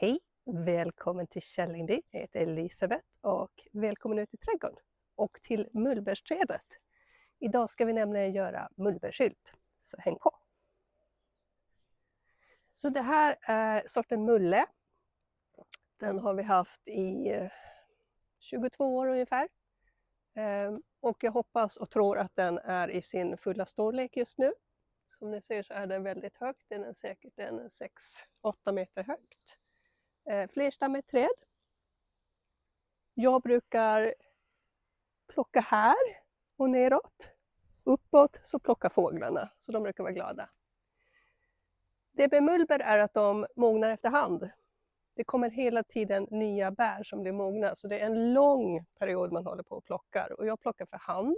Hej! Välkommen till Källingby. Jag heter Elisabeth och välkommen ut i trädgården och till mullbärsträdet. Idag ska vi nämligen göra mullbärssylt, så häng på! Så det här är sorten mulle. Den har vi haft i 22 år ungefär. Och jag hoppas och tror att den är i sin fulla storlek just nu. Som ni ser så är den väldigt högt, den är säkert 6-8 meter högt. Flerstammigt träd. Jag brukar plocka här och neråt. Uppåt så plockar fåglarna, så de brukar vara glada. Det med mullbär är att de mognar efterhand. Det kommer hela tiden nya bär som blir mogna, så det är en lång period man håller på och plockar. Och jag plockar för hand.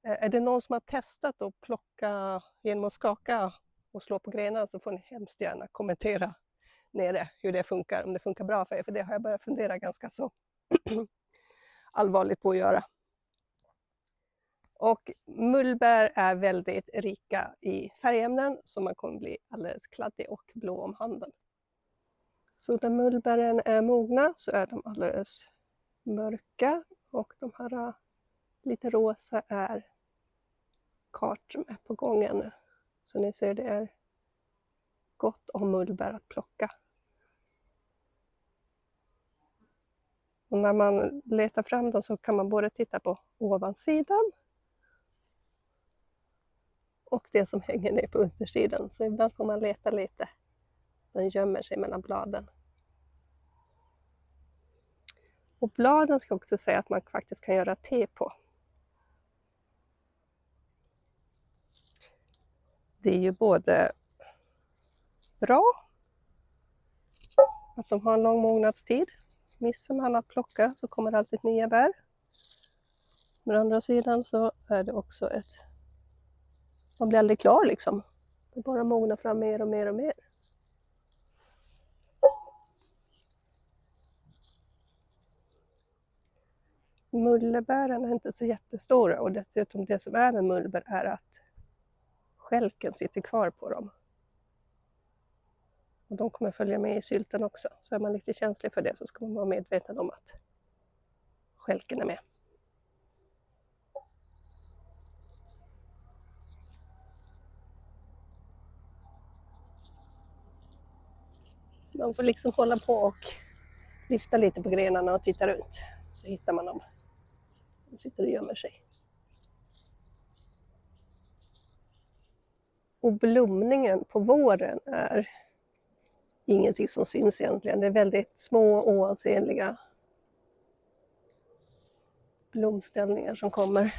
Är det någon som har testat att plocka genom att skaka och slå på grenarna, så får ni hemskt gärna kommentera nere hur det funkar, om det funkar bra för er, för det har jag börjat fundera ganska så allvarligt på att göra. Och mullbär är väldigt rika i färgämnen, så man kommer bli alldeles kladdig och blå om handen. Så när mullbären är mogna så är de alldeles mörka, och de här lite rosa är kart som är på gången. Så ni ser, det är gott om mullbär att plocka. Och när man letar fram dem så kan man både titta på ovansidan och det som hänger ner på undersidan. Så ibland får man leta lite. Den gömmer sig mellan bladen. Och bladen ska också säga att man faktiskt kan göra te på. Det är ju både bra att de har en lång mognadstid. Missar man att plocka så kommer det alltid nya bär. Men å andra sidan så är det också man blir aldrig klar liksom. Det bara mognar fram mer och mer och mer. Mullebären är inte så jättestora, och dessutom det som är med mullbär är att stjälken sitter kvar på dem. Och de kommer följa med i sylten också. Så är man lite känslig för det så ska man vara medveten om att stjälken är med. Man får liksom hålla på och lyfta lite på grenarna och titta runt. Så hittar man dem. De sitter och gömmer sig. Och blomningen på våren är ingenting som syns egentligen. Det är väldigt små oansenliga blomställningar som kommer.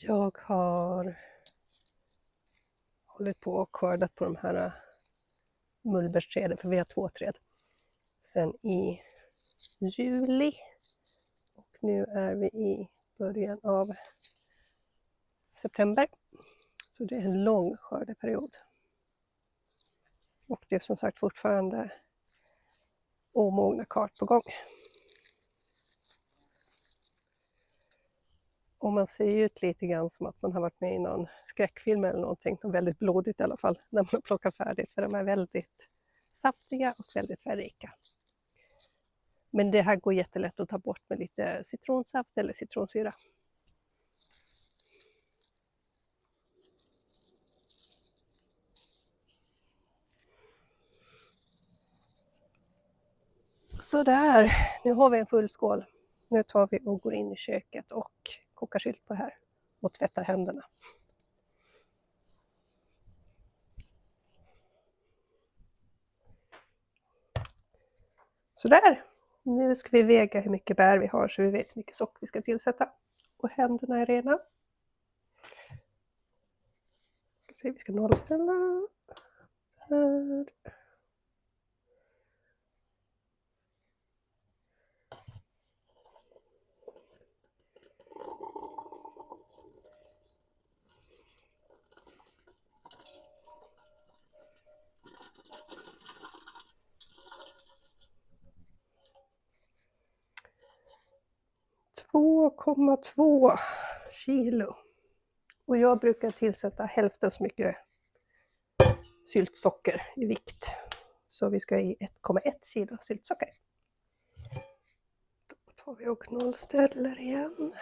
Jag har hållit på och skördat på de här mullbärsträden, för vi har 2 träd, sen i juli. Och nu är vi i början av september. Så det är en lång skördeperiod. Och det är som sagt fortfarande omogna kart på gång. Och man ser ju ut lite grann som att man har varit med i någon skräckfilm eller någonting. Väldigt blodigt i alla fall när man har plockat färdigt. För de är väldigt saftiga och väldigt färgrika. Men det här går jättelätt att ta bort med lite citronsaft eller citronsyra. Sådär, nu har vi en full skål. Nu tar vi och går in i köket och kokar sylt på det här och tvättar händerna. Sådär, nu ska vi väga hur mycket bär vi har så vi vet hur mycket socker vi ska tillsätta. Och händerna är rena. Vi ska nollställa. Där. ,2 kilo. Och jag brukar tillsätta hälften så mycket syltsocker i vikt. Så vi ska i 1,1 kilo syltsocker. Då tar vi och nollställer igen.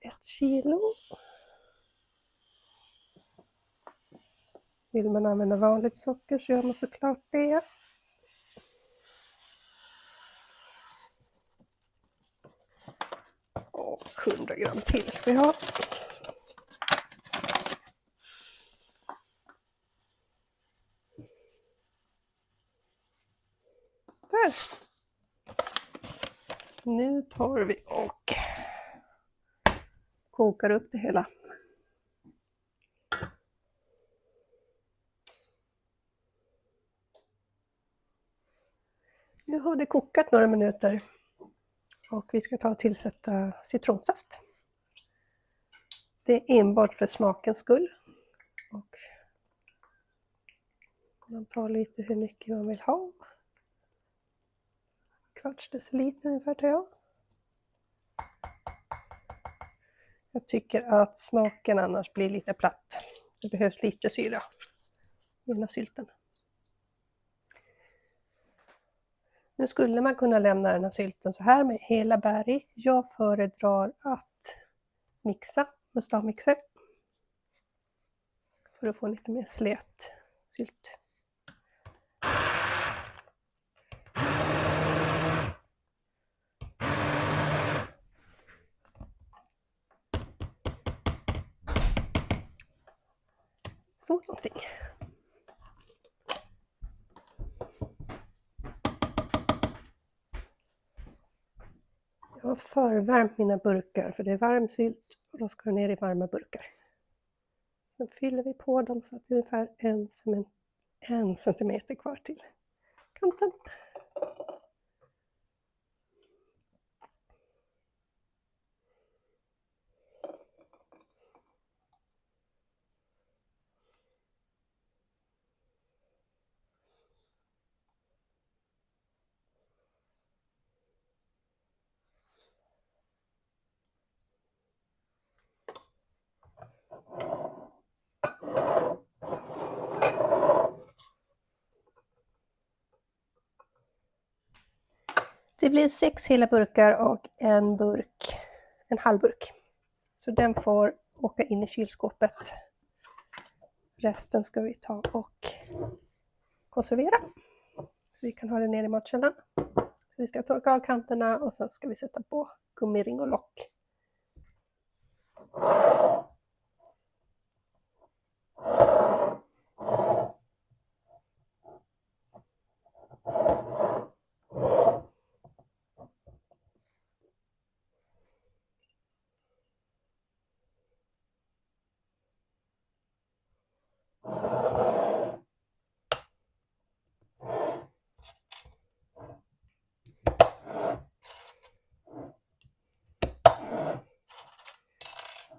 1 kilo. Vill man använda vanligt socker så gör man såklart det. Och 100 gram till ska vi ha. Där. Nu tar vi och kokar upp det hela. Nu har det kokat några minuter och vi ska ta och tillsätta citronsaft. Det är enbart för smakens skull. Och man tar lite hur mycket man vill ha. 1/4 deciliter ungefär tar jag. Jag tycker att smaken annars blir lite platt. Det behövs lite syra i den här sylten. Nu skulle man kunna lämna den här sylten så här med hela bär i. Jag föredrar att mixa med stavmixer. För att få lite mer slät sylt. Så någonting. Jag har förvärmt mina burkar för det är varm sylt och då ska de ner i varma burkar. Sen fyller vi på dem så att det är ungefär 1 centimeter kvar till kanten. Det blir 6 hela burkar och en halv burk. Så den får åka in i kylskåpet. Resten ska vi ta och konservera. Så vi kan ha den nere i matkällan. Så vi ska torka av kanterna och sen ska vi sätta på gummiring och lock.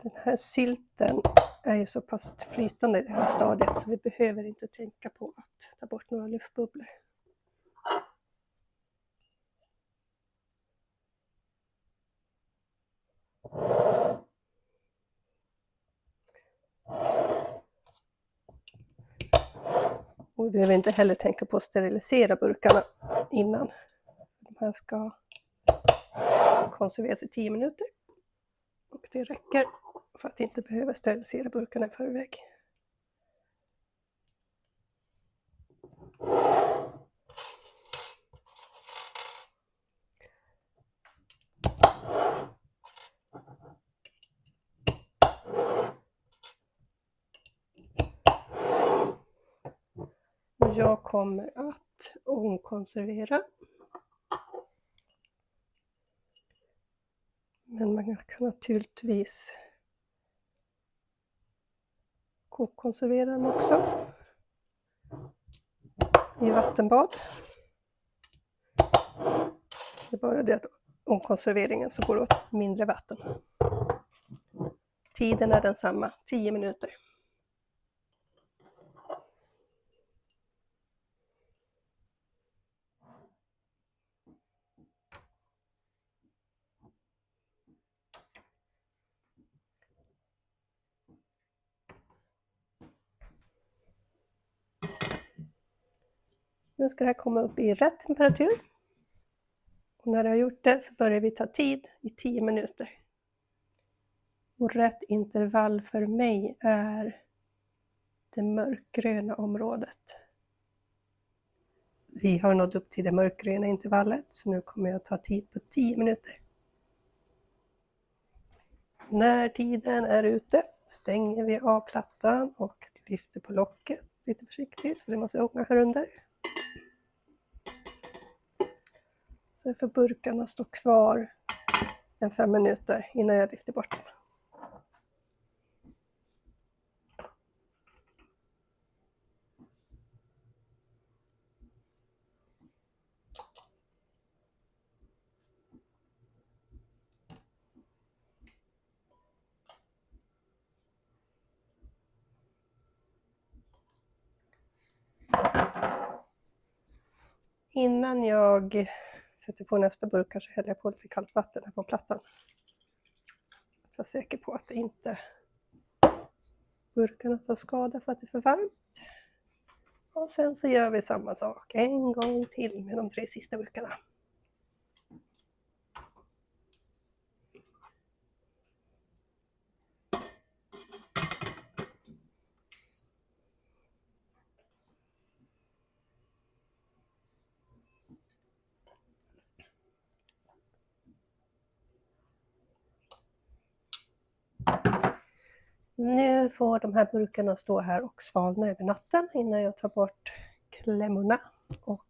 Den här sylten är ju så pass flytande i det här stadiet så vi behöver inte tänka på att ta bort några luftbubblor. Och vi behöver inte heller tänka på att sterilisera burkarna innan. De här ska konserveras i 10 minuter. Och det räcker för att inte behöva sterilisera burkarna i förväg. Jag kommer att ångkonservera. Men man kan naturligtvis kokkonservera dem också. I vattenbad. Det är bara det att ångkonserveringen så går det åt mindre vatten. Tiden är densamma, 10 minuter. Nu ska det här komma upp i rätt temperatur. Och när det har gjort det så börjar vi ta tid i 10 minuter. Och rätt intervall för mig är det mörkgröna området. Vi har nått upp till det mörkgröna intervallet, så nu kommer jag ta tid på 10 minuter. När tiden är ute stänger vi av plattan och lyfter på locket lite försiktigt, för det måste ånga här under. Så får burkarna stå kvar en 5 minuter innan jag lyfter bort dem. Innan jag sätter på nästa burkar så häller jag på lite kallt vatten här på plattan. För att vara säker på att inte burkarna tar skada för att det är för varmt. Och sen så gör vi samma sak en gång till med de 3 sista burkarna. Nu får de här burkarna stå här och svalna över natten innan jag tar bort klämmorna och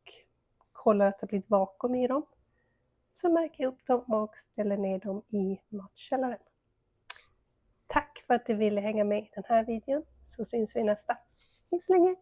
kollar att det blir ett vakuum i dem. Så märker jag upp dem och ställer ner dem i matkällaren. Tack för att du ville hänga med i den här videon, så syns vi nästa. Hej så länge!